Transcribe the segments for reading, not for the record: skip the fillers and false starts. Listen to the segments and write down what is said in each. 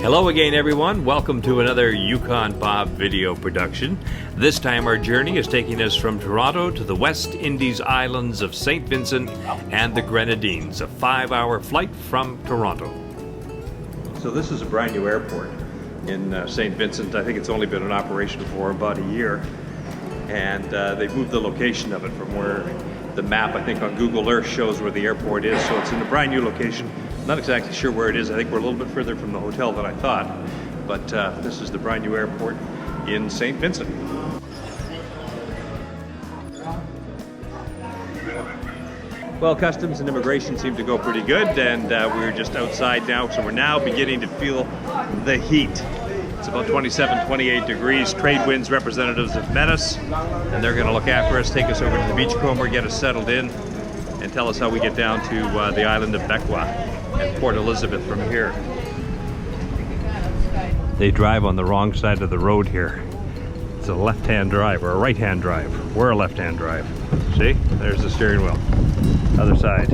Hello again, everyone. Welcome to another Yukon Bob video production. This time our journey is taking us from Toronto to the West Indies islands of St. Vincent and the Grenadines, a 5-hour flight from Toronto. So this is a brand new airport in St. Vincent. I think it's only been in operation for about a year. And they've moved the location of it from where the map, I think, on Google Earth shows where the airport is. So it's in a brand new location. Not exactly sure where it is. I think we're a little bit further from the hotel than I thought. But this is the brand new airport in St. Vincent. Well, customs and immigration seem to go pretty good, and we're just outside now, so we're now beginning to feel the heat. It's about 27, 28 degrees. Trade winds representatives have met us, and they're going to look after us, take us over to the beachcomber, get us settled in, and tell us how we get down to the island of Bequia and Port Elizabeth from here. They drive on the wrong side of the road here. It's a left-hand drive, or a right-hand drive. We're a left-hand drive. See? There's the steering wheel. Other side.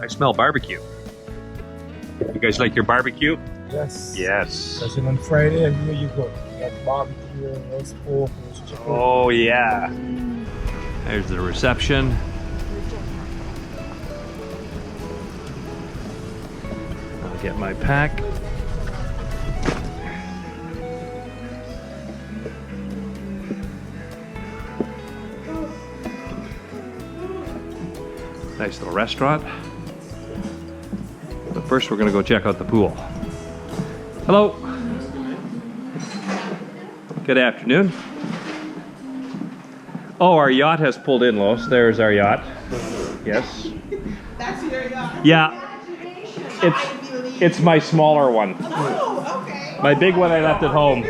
I smell barbecue. You guys like your barbecue? Yes. Yes. Because on Friday, everywhere you go, you got barbecue, roast pork, roast chicken. Oh yeah. There's the reception. I'll get my pack. Nice little restaurant. But first we're going to go check out the pool. Hello. Good afternoon. Oh, our yacht has pulled in, Lois. There's our yacht. Yes. That's your yacht. Yeah. It's my smaller one. Oh, okay. My big one I left at home.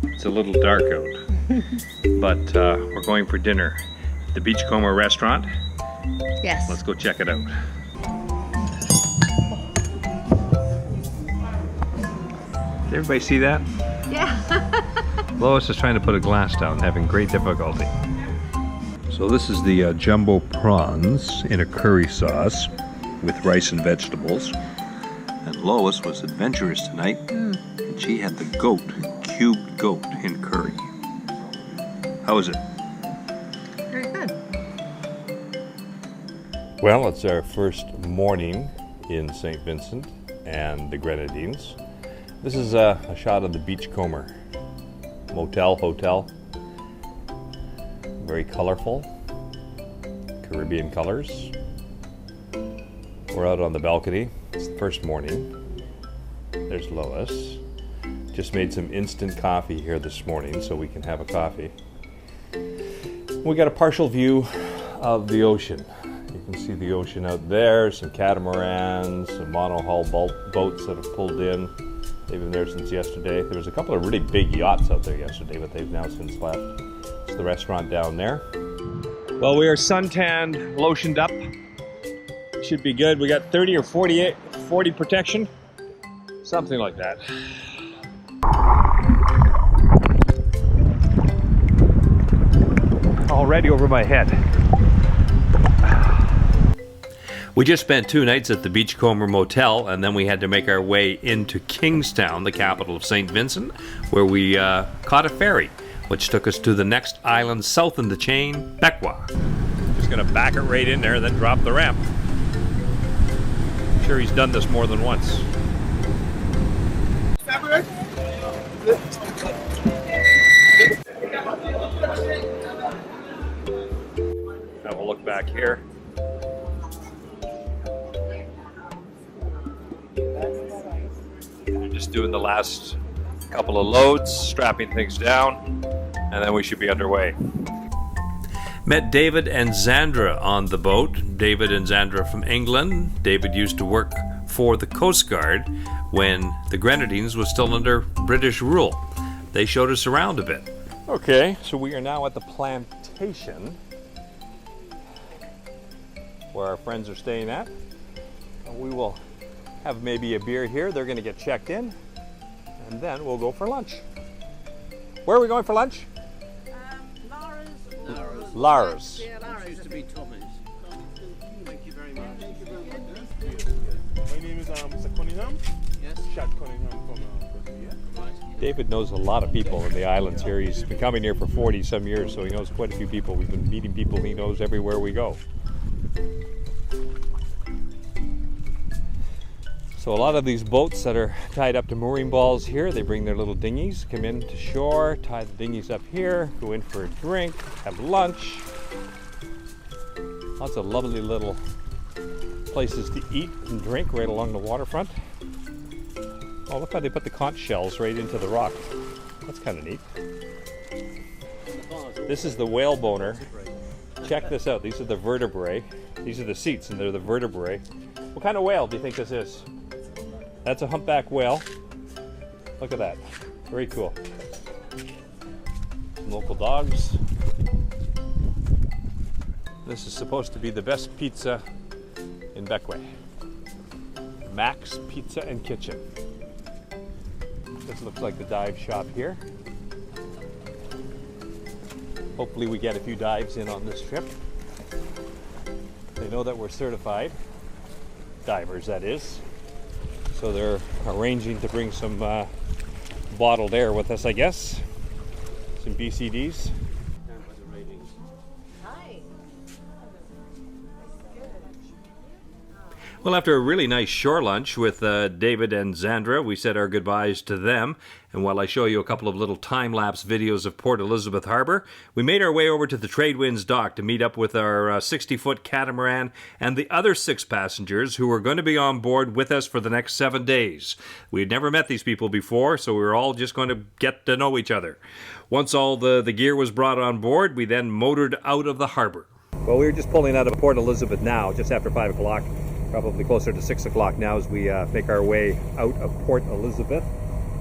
It's a little dark out, but we're going for dinner at the Beachcomber restaurant. Yes. Let's go check it out. Did everybody see that? Yeah. Lois is trying to put a glass down, having great difficulty. So this is the jumbo prawns in a curry sauce with rice and vegetables. And Lois was adventurous tonight, and she had the goat, cubed goat in curry. How is it? Very good. Well, it's our first morning in St. Vincent and the Grenadines. This is a shot of the Beachcomber hotel. Very colorful, Caribbean colors. We're out on the balcony. It's the first morning. There's Lois. Just made some instant coffee here this morning so we can have a coffee. We got a partial view of the ocean. You can see the ocean out there, some catamarans, some monohull boats that have pulled in. They've been there since yesterday. There was a couple of really big yachts out there yesterday, but they've now since left. It's the restaurant down there. Well, we are suntanned, lotioned up. Should be good. We got 30 or 40 protection. Something like that. Already over my head. We just spent 2 nights at the Beachcomber Motel, and then we had to make our way into Kingstown, the capital of St. Vincent, where we caught a ferry, which took us to the next island south in the chain, Bequia. Just gonna back it right in there, then drop the ramp. I'm sure he's done this more than once. Now we'll look back here. Just doing the last couple of loads, strapping things down, and then we should be underway. Met David and Zandra on the boat. David and Zandra from England. David used to work for the Coast Guard when the Grenadines was still under British rule. They showed us around a bit. Okay, so we are now at the plantation where our friends are staying at. We will have maybe a beer here. They're going to get checked in, and then we'll go for lunch. Where are we going for lunch? Lara's. Yeah, Lara's used to be Tommy's. Thank you very much. My name is Mr. Cunningham. Yes. Chad Cunningham from Bequia. Right. David knows a lot of people in the islands here. He's been coming here for 40 some years, so he knows quite a few people. We've been meeting people he knows everywhere we go. So a lot of these boats that are tied up to mooring balls here, they bring their little dinghies, come in to shore, tie the dinghies up here, go in for a drink, have lunch. Lots of lovely little places to eat and drink right along the waterfront. Oh, look how they put the conch shells right into the rock. That's kind of neat. This is the whale boner. Check this out. These are the vertebrae. These are the seats, and they're the vertebrae. What kind of whale do you think this is? That's a humpback whale. Look at that. Very cool. Some local dogs. This is supposed to be the best pizza in Bequia. Max Pizza and Kitchen. This looks like the dive shop here. Hopefully we get a few dives in on this trip. They know that we're certified divers, that is. So they're arranging to bring some bottled air with us, I guess. Some BCDs. Well, after a really nice shore lunch with David and Zandra, we said our goodbyes to them. And while I show you a couple of little time-lapse videos of Port Elizabeth Harbor, we made our way over to the Tradewinds dock to meet up with our 60-foot catamaran and the other 6 passengers who were going to be on board with us for the next 7 days. We had never met these people before, so we were all just going to get to know each other. Once all the gear was brought on board, we then motored out of the harbor. Well, we were just pulling out of Port Elizabeth now, just after 5 o'clock. Probably closer to 6 o'clock now as we make our way out of Port Elizabeth.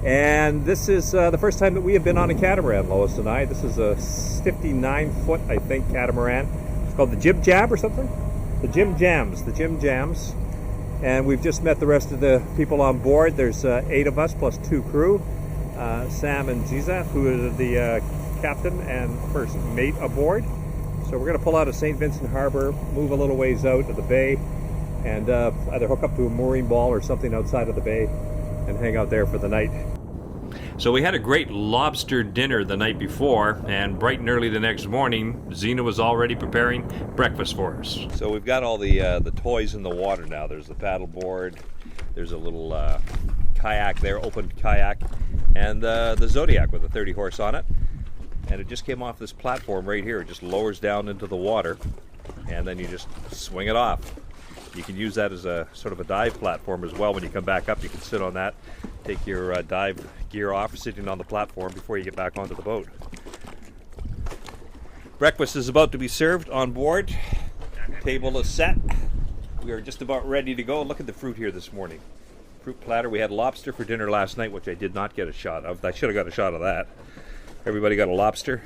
And this is the first time that we have been on a catamaran, Lois and I. This is a 59-foot, I think, catamaran. It's called the Jib Jab or something? The Jim Jams. The Jim Jams. And we've just met the rest of the people on board. There's 8 of us plus 2 crew. Sam and Giza, who are the captain and first mate aboard. So we're going to pull out of St. Vincent Harbor, move a little ways out of the bay, and either hook up to a mooring ball or something outside of the bay and hang out there for the night. So we had a great lobster dinner the night before, and bright and early the next morning, Zena was already preparing breakfast for us. So we've got all the toys in the water now. There's the paddle board, there's a little kayak there, open kayak, and the Zodiac with a 30 horse on it. And it just came off this platform right here. It just lowers down into the water, and then you just swing it off. You can use that as a sort of a dive platform as well. When you come back up, you can sit on that, take your dive gear off, sitting on the platform before you get back onto the boat. Breakfast is about to be served on board. Table is set. We are just about ready to go. Look at the fruit here this morning. Fruit platter. We had lobster for dinner last night, which I did not get a shot of. I should have got a shot of that. Everybody got a lobster.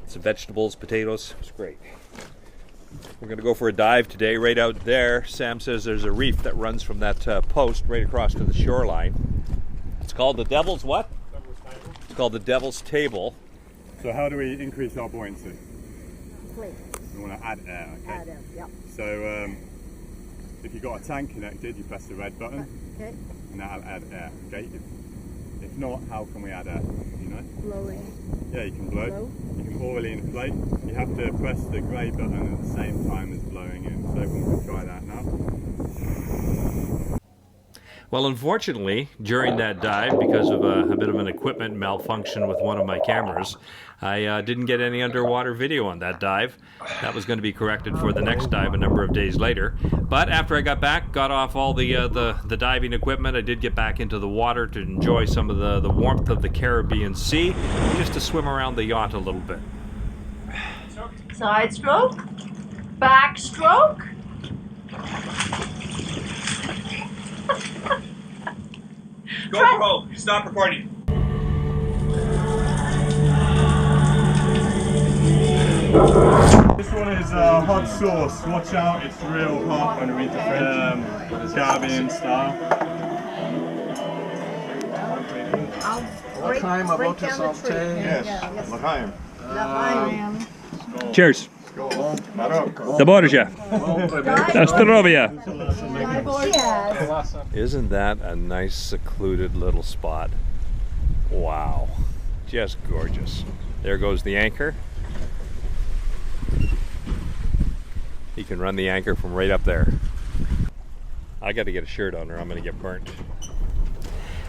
Some vegetables, potatoes. It was great. We're going to go for a dive today right out there. Sam says there's a reef that runs from that post right across to the shoreline. It's called the Devil's what? Devil's Table. It's called the Devil's Table. So how do we increase our buoyancy? Please. We want to add air, okay? Add it, yep. So if you've got a tank connected, you press the red button, Okay. and that'll add air, okay? If not, how can we add air? Do you know? Blowing. Yeah, you can blow. Blow. You can orally inflate. You have to press the grey button at the same time as blowing in. So we'll try that now. Well, unfortunately, during that dive, because of a bit of an equipment malfunction with one of my cameras, I didn't get any underwater video on that dive. That was going to be corrected for the next dive a number of days later. But after I got back, got off all the diving equipment, I did get back into the water to enjoy some of the warmth of the Caribbean Sea, just to swim around the yacht a little bit. Side stroke. Back stroke. GoPro, stop recording. This This one is hot sauce. Watch out, it's real hot. When we read the French, Caribbean style. L'chaim about to sauté. Yes, l'chaim. Cheers. The Borgia. Astrovia. Isn't that a nice secluded little spot? Wow. Just gorgeous. There goes the anchor. You can run the anchor from right up there. I got to get a shirt on or I'm going to get burnt.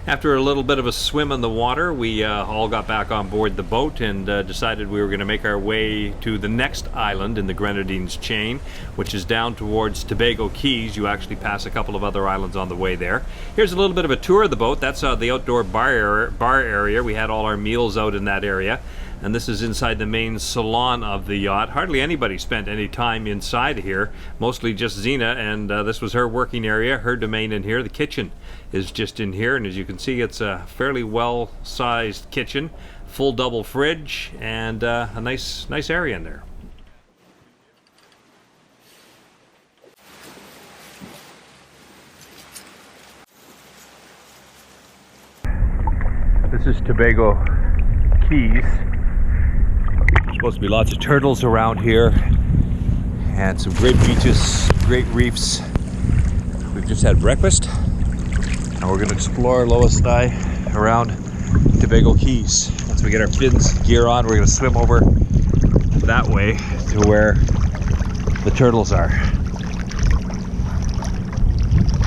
After a little bit of a swim in the water, we all got back on board the boat and decided we were going to make our way to the next island in the Grenadines chain, which is down towards Tobago Cays. You actually pass a couple of other islands on the way there. Here's a little bit of a tour of the boat. That's the outdoor bar area. We had all our meals out in that area. And this is inside the main salon of the yacht. Hardly anybody spent any time inside here, mostly just Zena, and this was her working area, her domain in here. The kitchen is just in here, and as you can see, it's a fairly well-sized kitchen, full double fridge, and a nice area in there. This is Tobago Cays. Supposed to be lots of turtles around here and some great beaches, great reefs. We've just had breakfast and we're going to explore, Lois and I, around Tobago Cays. Once we get our fins gear on, we're going to swim over that way to where the turtles are.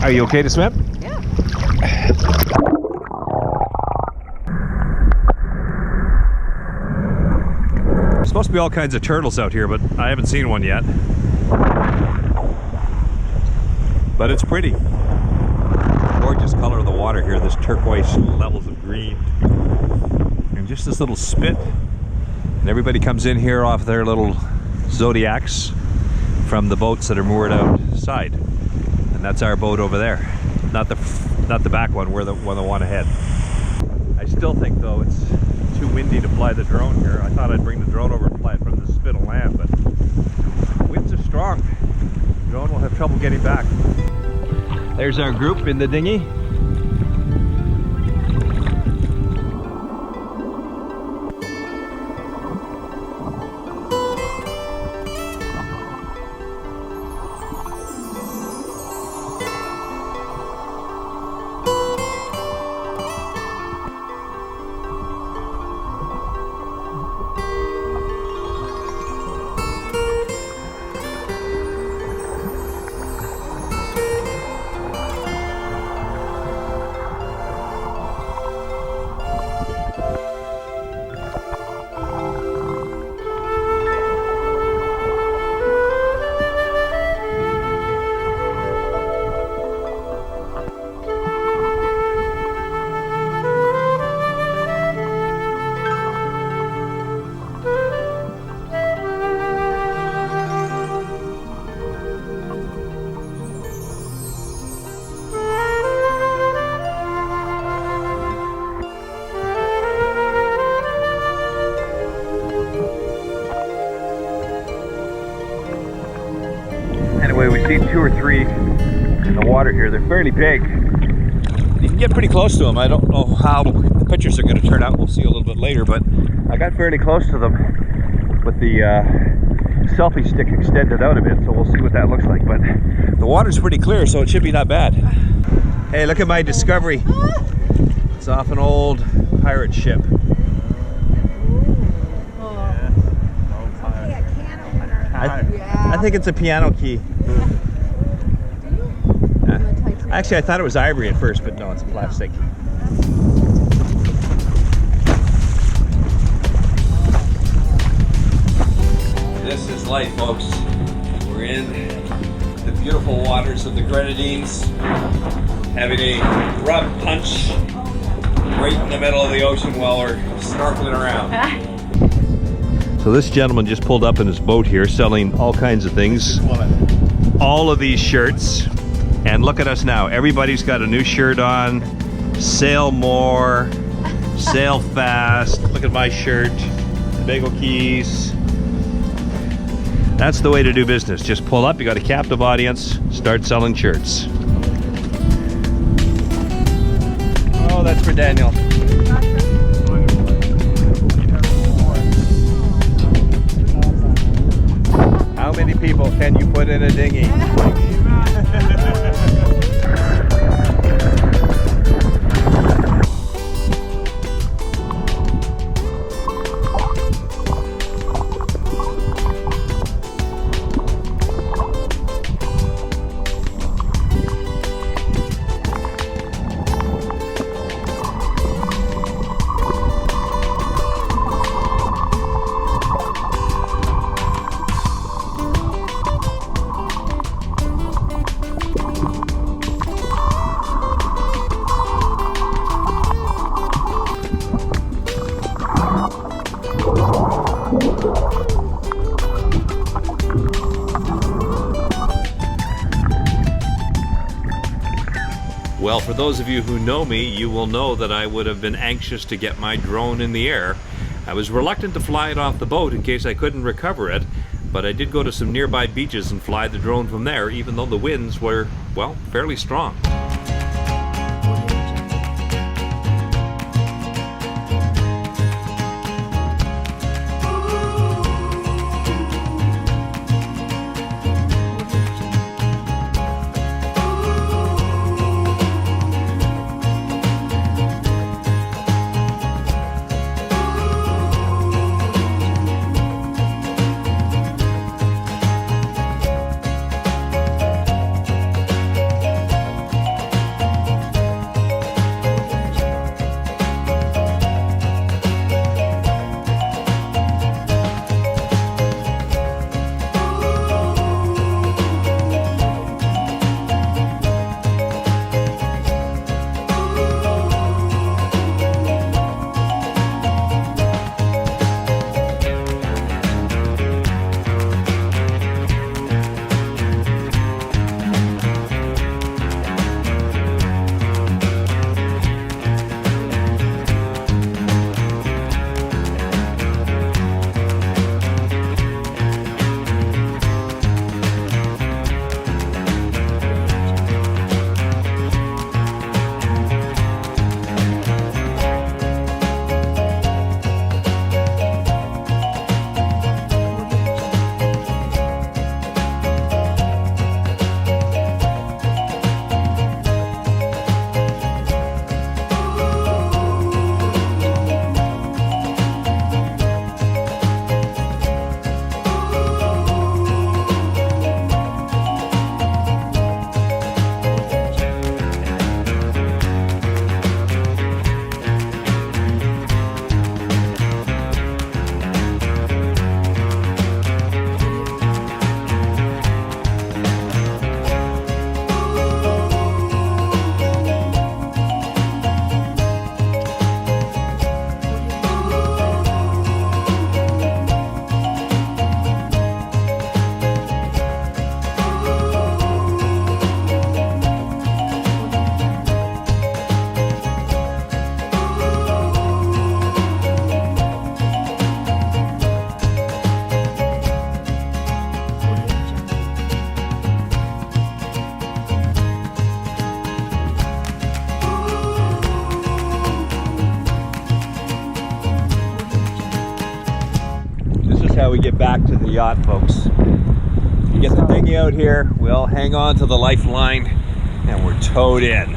Are you okay to swim? Yeah. There's supposed to be all kinds of turtles out here, but I haven't seen one yet. But it's pretty. Gorgeous color of the water here, this turquoise levels of green. And just this little spit. And everybody comes in here off their little Zodiacs from the boats that are moored outside. And that's our boat over there. Not the back one, we're the one ahead. I still think though it's too windy to fly the drone here. I thought I'd bring the drone over and fly it from the spit of land, but winds are strong. The drone will have trouble getting back. There's our group in the dinghy. Anyway, we've seen 2 or 3 in the water here. They're fairly big. You can get pretty close to them. I don't know how the pictures are going to turn out. We'll see a little bit later, but I got fairly close to them with the selfie stick extended out a bit, so we'll see what that looks like. But the water's pretty clear, so it should be not bad. Hey, look at my discovery. It's off an old pirate ship. I think it's a piano key. Actually, I thought it was ivory at first, but no, it's plastic. This is life, folks. We're in the beautiful waters of the Grenadines, having a rub punch right in the middle of the ocean while we're snorkeling around. So this gentleman just pulled up in his boat here selling all kinds of things. All of these shirts. And look at us now. Everybody's got a new shirt on. Sail more. Sail fast. Look at my shirt. Tobago Cays. That's the way to do business. Just pull up, you got a captive audience, start selling shirts. Oh, that's for Daniel. How many people can you put in a dinghy? Well, for those of you who know me, you will know that I would have been anxious to get my drone in the air. I was reluctant to fly it off the boat in case I couldn't recover it, but I did go to some nearby beaches and fly the drone from there, even though the winds were, well, fairly strong. How we get back to the yacht, folks. You get the dinghy out here, we'll hang on to the lifeline, and we're towed in.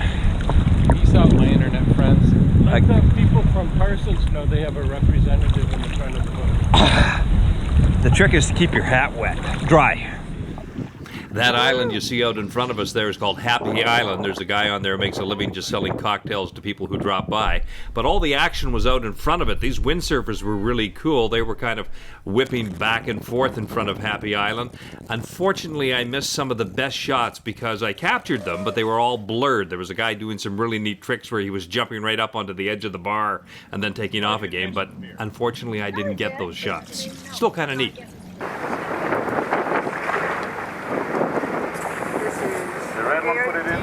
Peace out, my internet friends. Let the people from Parsons know they have a representative in the front of the boat. The trick is to keep your hat wet, dry. That island you see out in front of us there is called Happy Island. There's a guy on there who makes a living just selling cocktails to people who drop by. But all the action was out in front of it. These windsurfers were really cool. They were kind of whipping back and forth in front of Happy Island. Unfortunately, I missed some of the best shots because I captured them, but they were all blurred. There was a guy doing some really neat tricks where he was jumping right up onto the edge of the bar and then taking off again, but unfortunately I didn't get those shots. Still kind of neat. Put it in.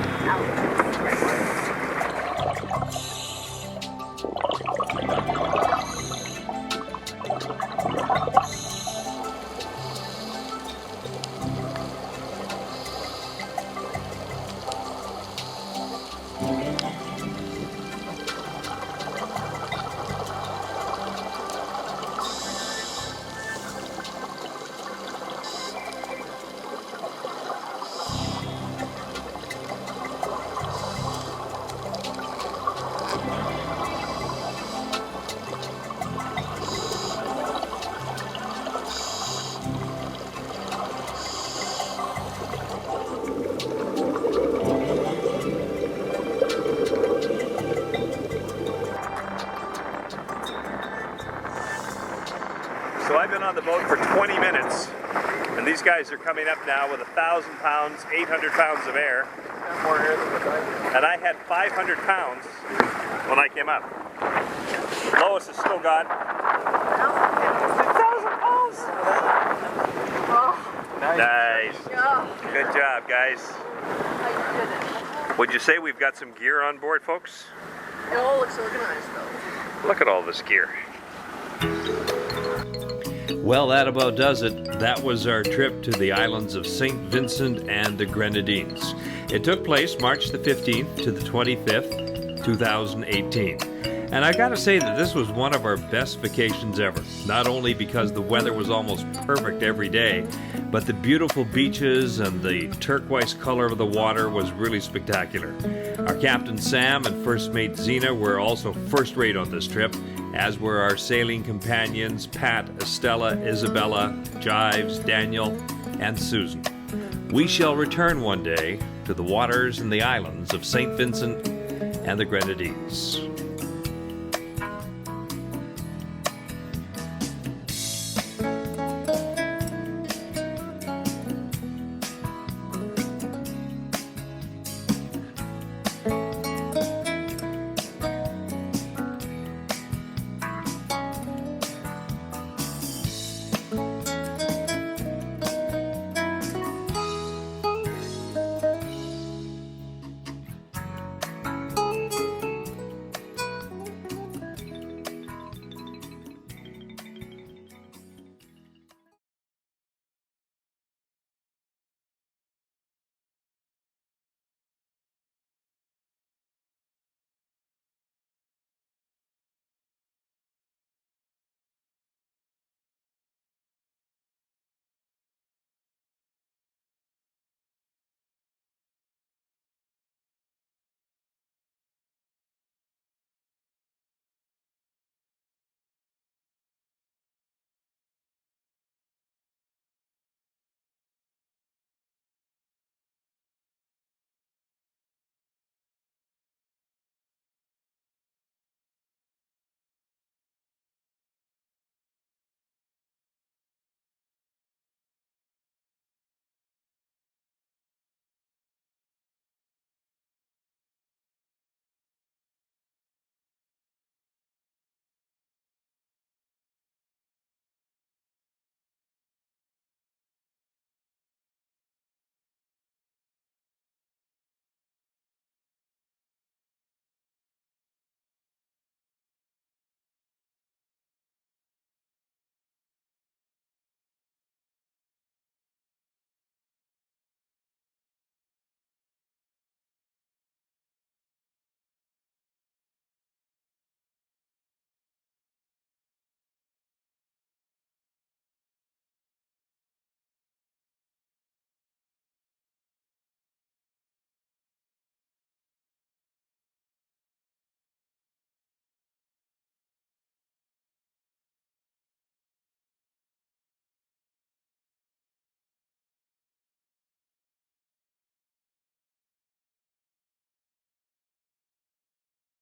been on the boat for 20 minutes, and these guys are coming up now with 1,000 pounds, 800 pounds of air. More air than the dive. And I had 500 pounds when I came up. Lois has still got 1,000 pounds. Nice. Good job, guys. Would you say we've got some gear on board, folks? It all looks organized though. Look at all this gear. Well, that about does it. That was our trip to the islands of St. Vincent and the Grenadines. It took place March the 15th to the 25th, 2018. And I gotta say that this was one of our best vacations ever. Not only because the weather was almost perfect every day, but the beautiful beaches and the turquoise color of the water was really spectacular. Our Captain Sam and First Mate Zena were also first rate on this trip, as were our sailing companions Pat, Estella, Isabella, Jives, Daniel, and Susan. We shall return one day to the waters and the islands of St. Vincent and the Grenadines.